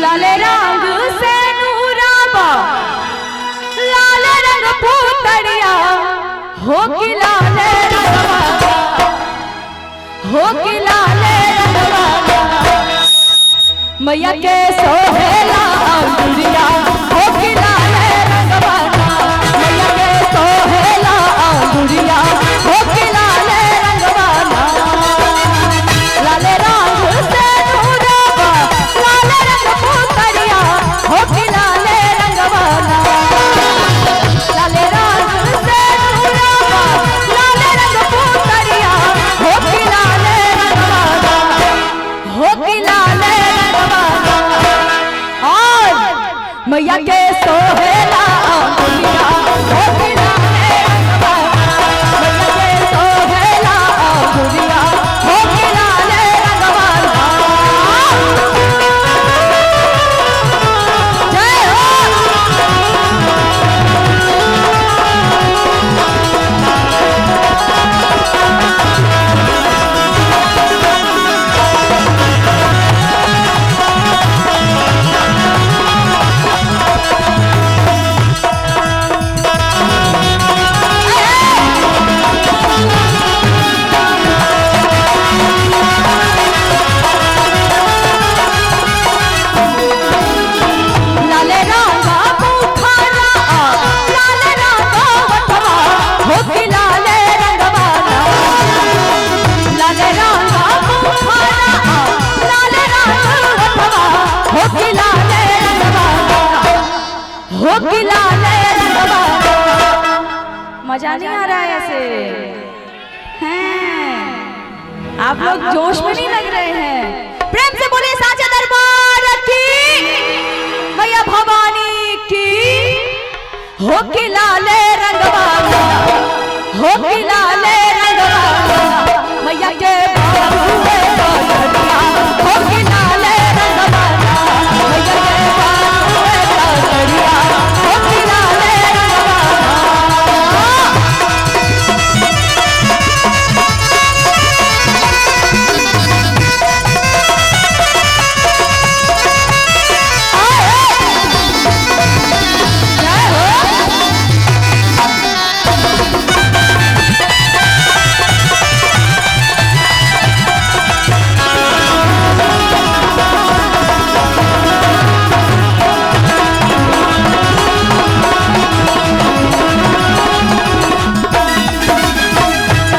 लाले रंग से नूराबा लाल रंग पूतड़िया हो कि लाले रंगवा हो कि लाले रंगवा मैया के सोहेला अंगुरिया हो कि लाले रंगवा मैया के सोहेला अंगुरिया हो कि लाले रंगवा लाले रंग से नूराबा लाल रंग पूतड़िया हो कि लाले रंगवा लाले रंग से नूराबा लाल रंग पूतड़िया हो कि लाले रंगवा हो कि लाले रंगवा और मैया के सोहेला अंगुरिया हो कि लाले रंगवा मैया के सोहेला अंगुरिया हो कि लाले रंगवा जय लाले रंगा बुखारा लाल रंगा वठवा हो कि लाले रंगवा लाले रंगा बुखारा लाल रंगा वठवा हो कि लाले रंगवा हो कि लाले रंगवा मजा नहीं आ रहा है ऐसे हैं आप लोग जोश में नहीं लग रहे हैं। प्रेम से बोले साचा दरबार की मैया भवानी की हो कि लाले रंगवा हो कि लाले रंगवा मैया के बाबूए काकड़िया हो कि लाले रंगवा मैया के बाबूए काकड़िया हो कि लाले रंगवा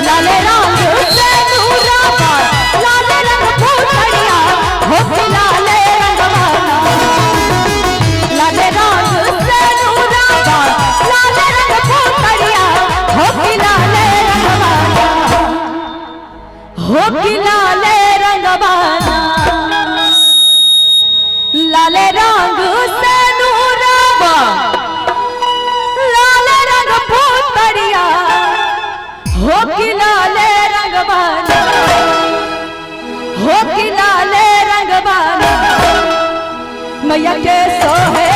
लाले रंग से नूराबा लाल रंग पूतड़िया हो कि लाले रंगवा लाले रंग से नूराबा लाल रंग पूतड़िया हो कि लाले रंगवा हो कि लाले रंगवा लाले रंग से नूराबा लाल रंग पूतड़िया हो कि लाले रंगवा हो कि लाले रंगवा मैया के सोहे